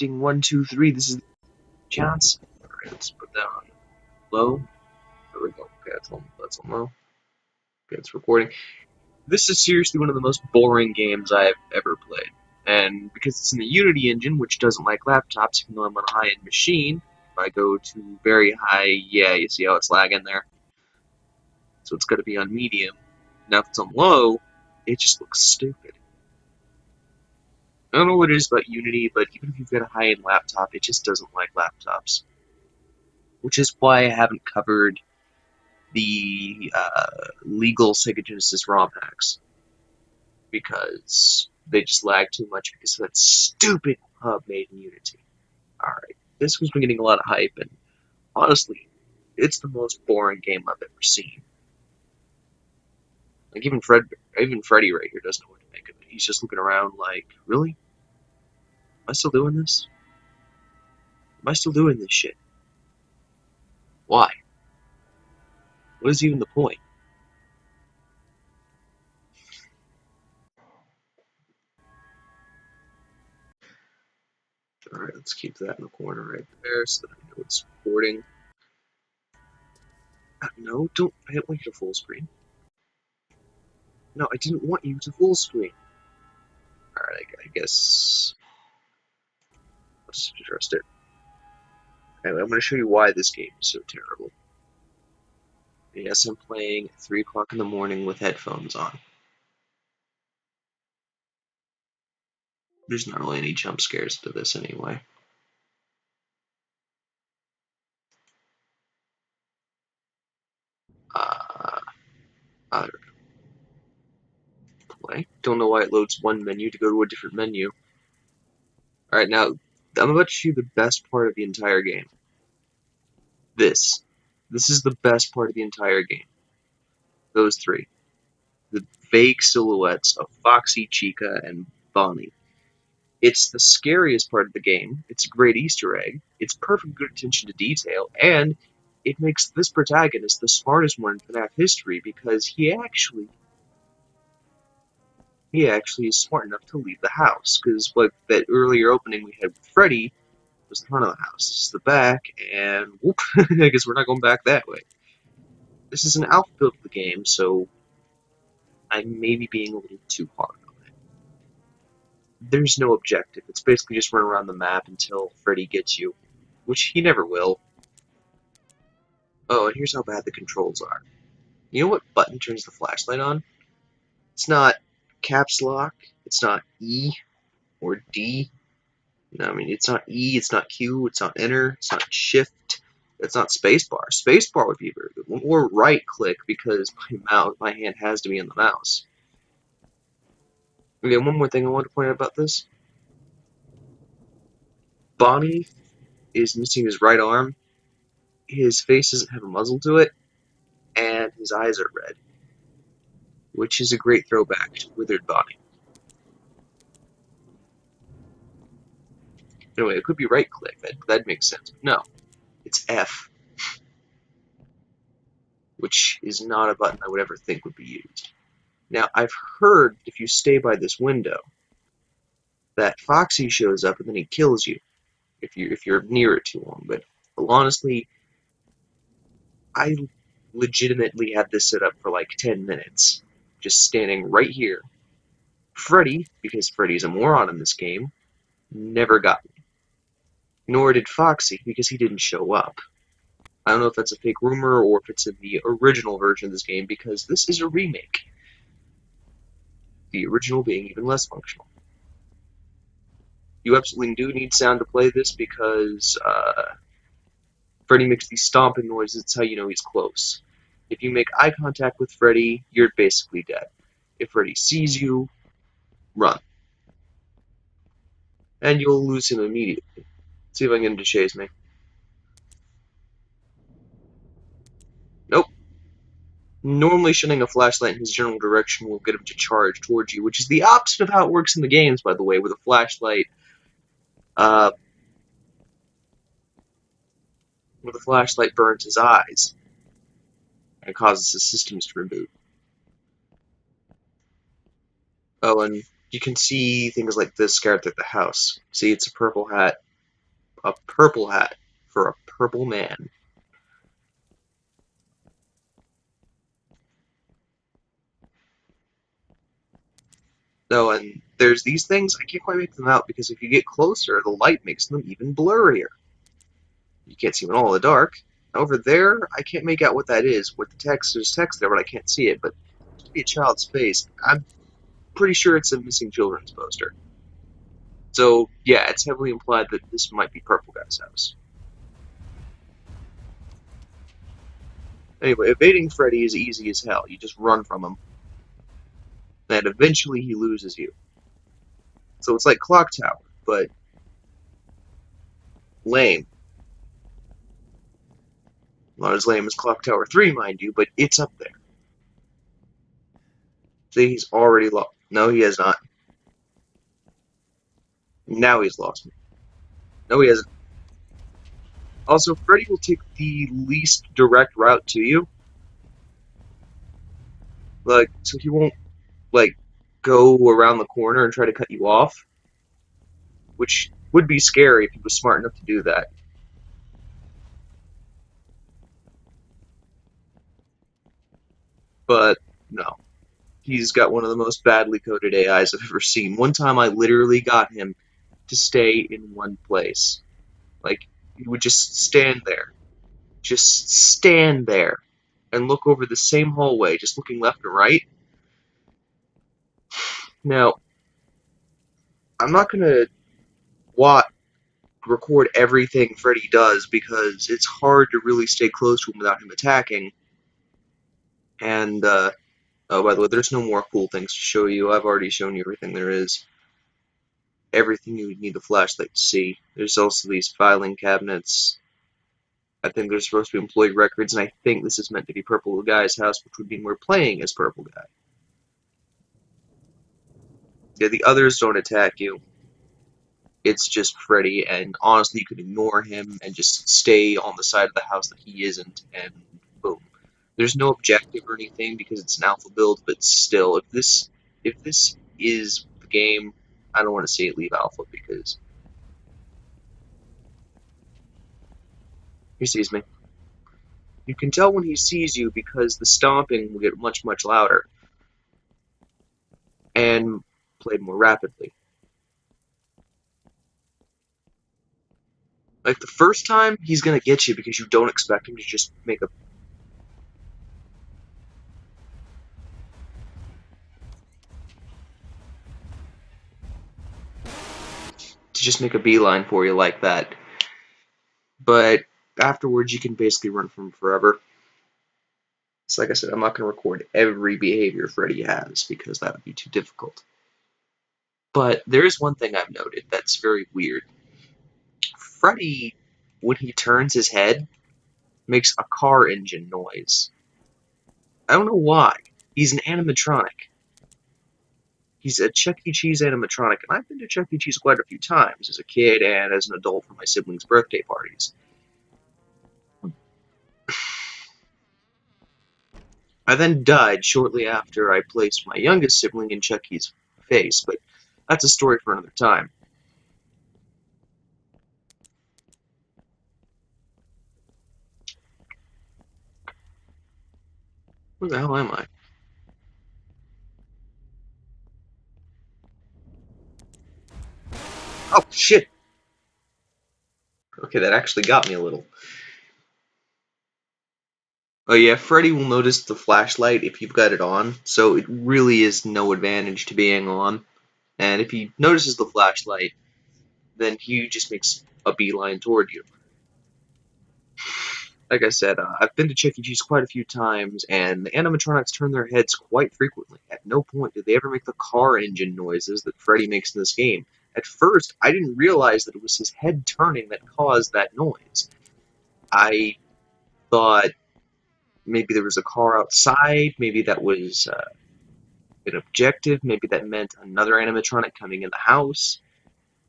Testing 1, 2, 3. This is Johnson. Alright, let's put that on low. There we go. Okay, that's on low. Okay, it's recording. This is seriously one of the most boring games I've ever played. And because it's in the Unity engine, which doesn't like laptops, even though I'm on a high-end machine, if I go to very high, yeah, you see how it's lagging there? So it's got to be on medium. Now if it's on low, it just looks stupid. I don't know what it is about Unity, but even if you've got a high-end laptop, it just doesn't like laptops. Which is why I haven't covered the legal Sega Genesis ROM hacks. Because they just lag too much because of that stupid hub made in Unity. Alright, this one's been getting a lot of hype, and honestly, it's the most boring game I've ever seen. Like, even Freddy right here doesn't know what to make of it. He's just looking around like, really? Am I still doing this? Am I still doing this shit? Why? What is even the point? Alright, let's keep that in the corner right there so that I know it's recording. No, I don't want you to full screen. No, I didn't want you to full screen. Alright, I guess... let's adjust it. Anyway, I'm going to show you why this game is so terrible. Yes, I'm playing at 3 o'clock in the morning with headphones on. There's not really any jump scares to this anyway. There we go. Play. Don't know why it loads one menu to go to a different menu. Alright, now, I'm about to show you the best part of the entire game. This. This is the best part of the entire game. Those three. The vague silhouettes of Foxy, Chica, and Bonnie. It's the scariest part of the game. It's a great Easter egg. It's perfect good attention to detail, and it makes this protagonist the smartest one in FNAF history because he actually is smart enough to leave the house. Because what that earlier opening we had with Freddy was the front of the house. This is the back, and whoop, I guess we're not going back that way. This is an alpha build of the game, so I may be being a little too hard on it. There's no objective. It's basically just run around the map until Freddy gets you, which he never will. Oh, and here's how bad the controls are. You know what button turns the flashlight on? It's not caps lock, it's not E or D. No, I mean, it's not E, it's not Q, it's not enter, it's not shift, it's not spacebar. Spacebar would be a very good one. Or right click because my hand has to be on the mouse. Okay, one more thing I want to point out about this. Bonnie is missing his right arm. His face doesn't have a muzzle to it, and his eyes are red, which is a great throwback to Withered Bonnie. Anyway, it could be right click, that'd make sense. No, it's F, which is not a button I would ever think would be used. Now, I've heard if you stay by this window, that Foxy shows up and then he kills you if you're near it too long. But honestly, I legitimately had this set up for like 10 minutes, just standing right here. Freddy, because Freddy's a moron in this game, never got me. Nor did Foxy, because he didn't show up. I don't know if that's a fake rumor or if it's in the original version of this game, because this is a remake. The original being even less functional. You absolutely do need sound to play this because Freddy makes these stomping noises. It's how you know he's close. If you make eye contact with Freddy, you're basically dead. If Freddy sees you, run. And you'll lose him immediately. See if I can get him to chase me. Nope. Normally shining a flashlight in his general direction will get him to charge towards you, which is the opposite of how it works in the games, by the way, with a flashlight. Where the flashlight burns his eyes and causes his systems to reboot. Oh, and you can see things like this scattered through the house. See, it's a purple hat. a purple hat for a purple man. Oh, and there's these things, I can't quite make them out because if you get closer, the light makes them even blurrier. You can't see them at all in the dark. Over there, I can't make out what that is. With the text, there's text there, but I can't see it. But it could be a child's face. I'm pretty sure it's a missing children's poster. So, yeah, it's heavily implied that this might be Purple Guy's house. Anyway, evading Freddy is easy as hell. You just run from him. And eventually he loses you. So it's like Clock Tower, but lame. Not as lame as Clock Tower 3, mind you, but it's up there. See, he's already lost. No, he has not. Now he's lost me. No, he hasn't. Also, Freddy will take the least direct route to you. Like, so he won't, like, go around the corner and try to cut you off. Which would be scary if he was smart enough to do that. But, no. He's got one of the most badly coded AIs I've ever seen. One time I literally got him to stay in one place. Like, he would just stand there. Just stand there. And look over the same hallway, just looking left and right. Now, I'm not gonna record everything Freddy does because it's hard to really stay close to him without him attacking. And, oh, by the way, there's no more cool things to show you. I've already shown you everything there is. Everything you would need a flashlight to see. There's also these filing cabinets. I think there's supposed to be employee records, and I think this is meant to be Purple Guy's house, which would mean we're playing as Purple Guy. Yeah, the others don't attack you. It's just Freddy, and honestly, you could ignore him and just stay on the side of the house that he isn't, and boom. There's no objective or anything because it's an alpha build, but still, if this is the game, I don't want to see it leave alpha because he sees me. You can tell when he sees you because the stomping will get much, much louder and played more rapidly. Like the first time, he's gonna get you because you don't expect him to just make a beeline for you like that. But afterwards, you can basically run from him forever. So like I said, I'm not gonna record every behavior Freddy has because that would be too difficult. But there is one thing I've noted that's very weird. Freddy, when he turns his head, makes a car engine noise. I don't know why. He's an animatronic. He's a Chuck E. Cheese animatronic, and I've been to Chuck E. Cheese quite a few times as a kid and as an adult for my siblings' birthday parties. I then died shortly after I placed my youngest sibling in Chuck E.'s face, but that's a story for another time. Where the hell am I? Oh, shit! Okay, that actually got me a little. Oh yeah, Freddy will notice the flashlight if you've got it on, so it really is no advantage to being on. And if he notices the flashlight, then he just makes a beeline toward you. Like I said, I've been to Chuck E. Cheese quite a few times, and the animatronics turn their heads quite frequently. At no point did they ever make the car engine noises that Freddy makes in this game. At first, I didn't realize that it was his head turning that caused that noise. I thought maybe there was a car outside, maybe that was an objective, maybe that meant another animatronic coming in the house.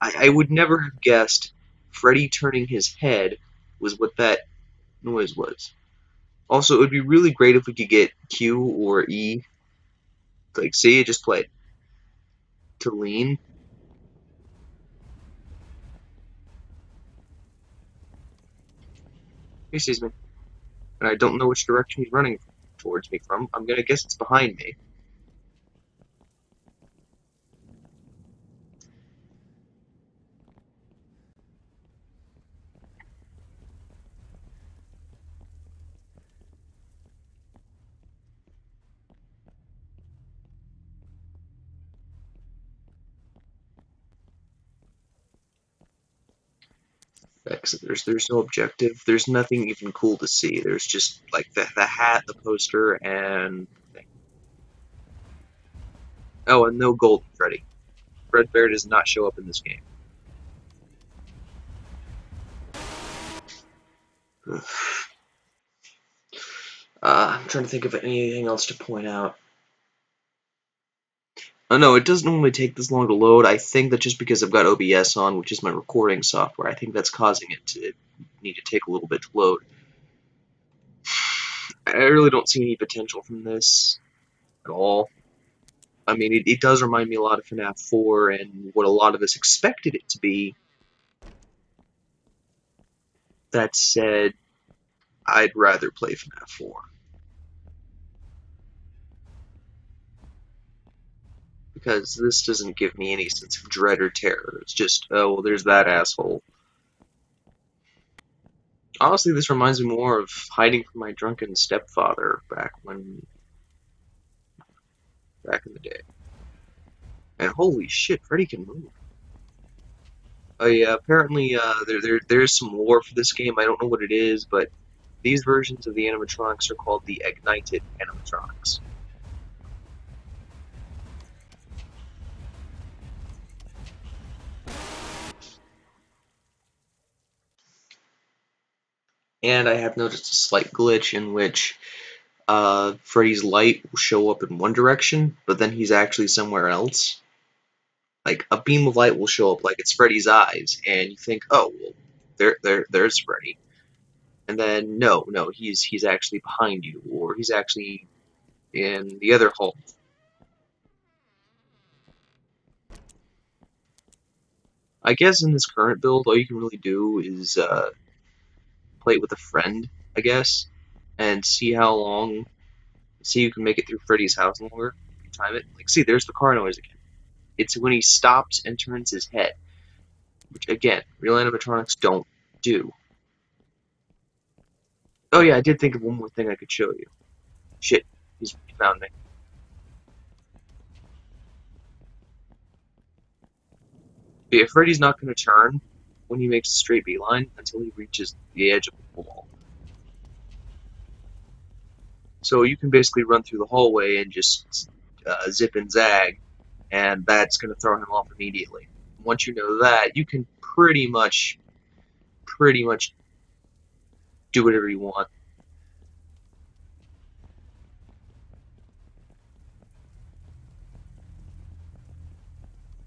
I would never have guessed Freddy turning his head was what that noise was. Also, it would be really great if we could get Q or E. Like, see, it just played. To lean. He sees me, and I don't know which direction he's running towards me from. I'm gonna guess it's behind me. Because there's no objective. There's nothing even cool to see. There's just like the hat, the poster, and oh, and no Golden Freddy. Fredbear does not show up in this game. I'm trying to think of anything else to point out. Oh no, it doesn't normally take this long to load. I think that just because I've got OBS on, which is my recording software, I think that's causing it to need to take a little bit to load. I really don't see any potential from this at all. I mean, it does remind me a lot of FNAF 4 and what a lot of us expected it to be. That said, I'd rather play FNAF 4. Because this doesn't give me any sense of dread or terror. It's just, oh, well, there's that asshole. Honestly, this reminds me more of hiding from my drunken stepfather back in the day. And holy shit, Freddy can move. Oh yeah, apparently there's some lore for this game. I don't know what it is, but these versions of the animatronics are called the ignited animatronics. And I have noticed a slight glitch in which Freddy's light will show up in one direction, but then he's actually somewhere else. Like a beam of light will show up like it's Freddy's eyes, and you think, oh, well, there's Freddy, and then no, he's actually behind you, or he's actually in the other hall. I guess in this current build, all you can really do is play it with a friend, I guess, and see how long, see you can make it through Freddy's house longer. Time it. Like, see, there's the car noise again. It's when he stops and turns his head, which again, real animatronics don't do. Oh yeah, I did think of one more thing I could show you. Shit, he found me. But yeah, Freddy's not going to turn when he makes a straight beeline until he reaches the edge of the wall. So you can basically run through the hallway and just zip and zag, and that's going to throw him off immediately. Once you know that, you can pretty much do whatever you want.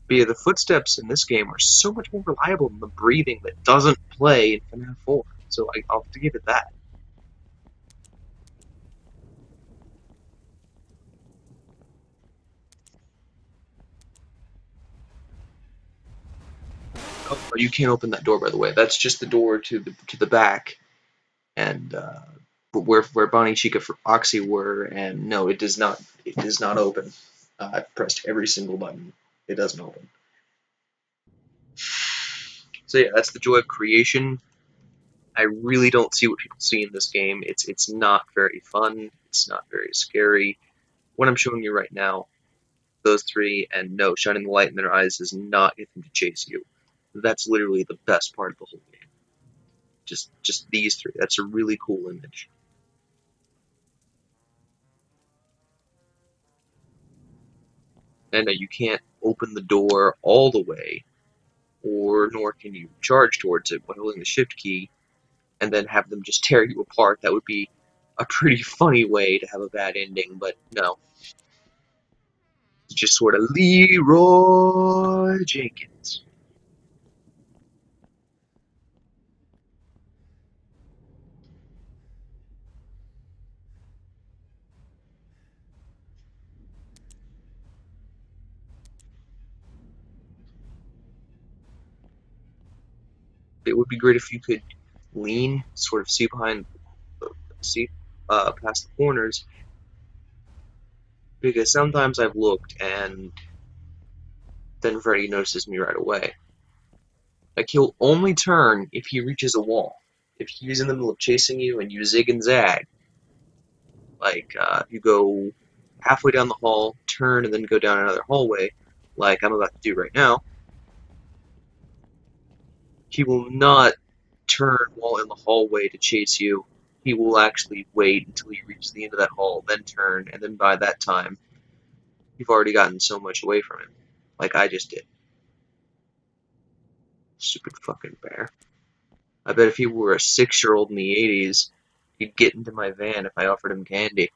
But yeah, the footsteps in this game are so much more reliable than the breathing that doesn't play in FNAF 4. So I'll have to give it that. Oh, you can't open that door, by the way. That's just the door to the back, and where Bonnie, Chica, Foxy were. And no, it does not. It does not open. I've pressed every single button. It doesn't open. So yeah, that's the joy of creation. I really don't see what people see in this game. It's not very fun. It's not very scary. What I'm showing you right now, those three, and no, shining the light in their eyes does not get them to chase you. That's literally the best part of the whole game. Just these three. That's a really cool image. And you can't open the door all the way, or nor can you charge towards it by holding the shift key and then have them just tear you apart. That would be a pretty funny way to have a bad ending, but no. It's just sort of Leroy Jenkins. It would be great if you could lean, sort of see behind, see past the corners, because sometimes I've looked and then Freddy notices me right away. Like, he'll only turn if he reaches a wall. If he's in the middle of chasing you and you zig and zag, like, you go halfway down the hall, turn, and then go down another hallway, like I'm about to do right now, he will not turn while in the hallway to chase you. He will actually wait until you reach the end of that hall, then turn, and then by that time, you've already gotten so much away from him. Like I just did. Stupid fucking bear. I bet if he were a 6-year-old in the 80s, he'd get into my van if I offered him candy.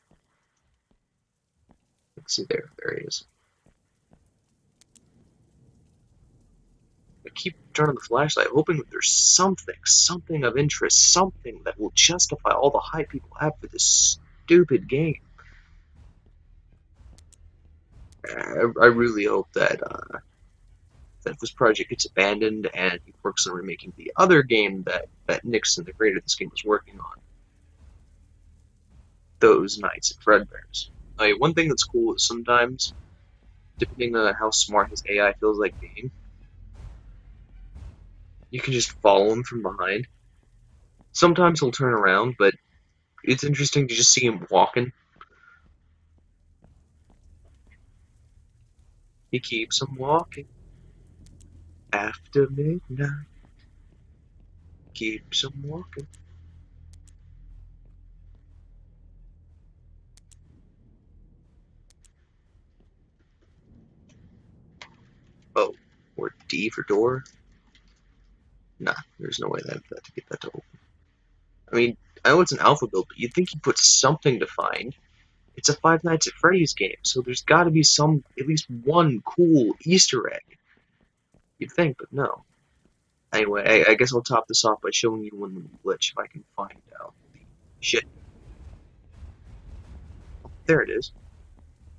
Let's see, there he is. I keep turning the flashlight, hoping that there's something of interest, something that will justify all the hype people have for this stupid game. I really hope that that if this project gets abandoned and he works on remaking the other game that Nikson, the creator of this game, was working on, those Knights at Fredbear's. One thing that's cool is sometimes, depending on how smart his AI feels like being, you can just follow him from behind. Sometimes he'll turn around, but it's interesting to just see him walking. He keeps him walking after midnight. Keeps him walking. Oh, or D for door? Nah, there's no way that to get that to open. I mean, I know it's an alpha build, but you'd think he'd put something to find. It's a Five Nights at Freddy's game, so there's got to be at least one cool Easter egg. You'd think, but no. Anyway, I guess I'll top this off by showing you one glitch if I can find out. Shit. There it is.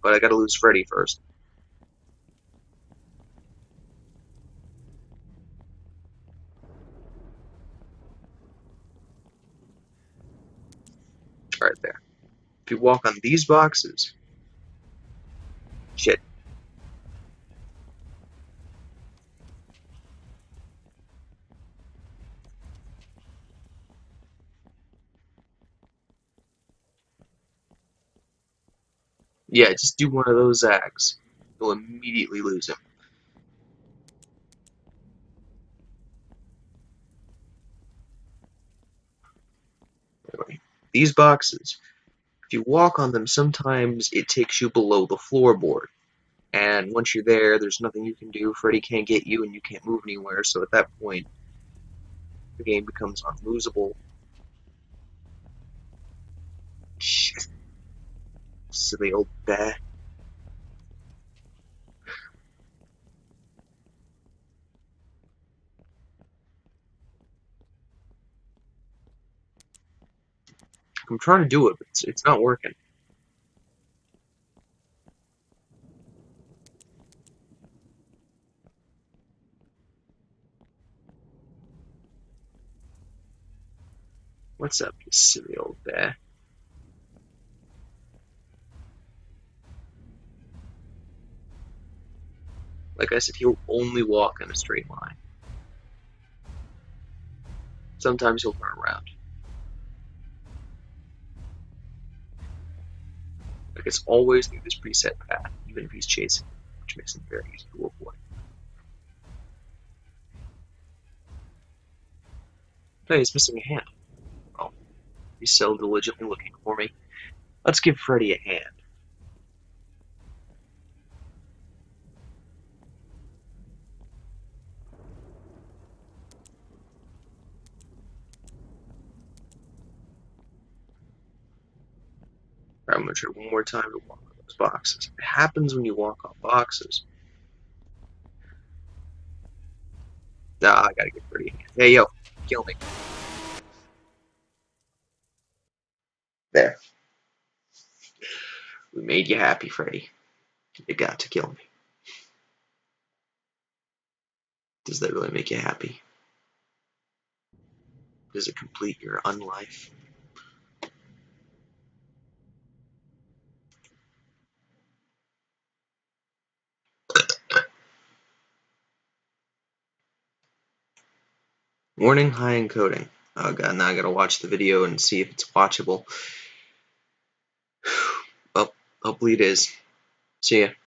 But I gotta lose Freddy first. Right there. If you walk on these boxes... Shit. Yeah, just do one of those zags. You'll immediately lose him. Anyway, these boxes, if you walk on them, sometimes it takes you below the floorboard. And once you're there, there's nothing you can do. Freddy can't get you, and you can't move anywhere. So at that point, the game becomes unlosable. Shit. Silly old bear. I'm trying to do it, but it's not working. What's up, you silly old bear? Like I said, he'll only walk in a straight line. Sometimes he'll turn around. Like it's always through this preset path, even if he's chasing, which makes him very easy to avoid. Hey, he's missing a hand. Oh, he's so diligently looking for me. Let's give Freddy a hand. Alright, I'm gonna try one more time to walk on those boxes. It happens when you walk on boxes. Nah, I gotta get Freddy a hand. Hey, yo, kill me. There. We made you happy, Freddy. You got to kill me. Does that really make you happy? Does it complete your unlife? Warning, high encoding. Oh god, now I gotta watch the video and see if it's watchable. Well, hopefully it is. See ya.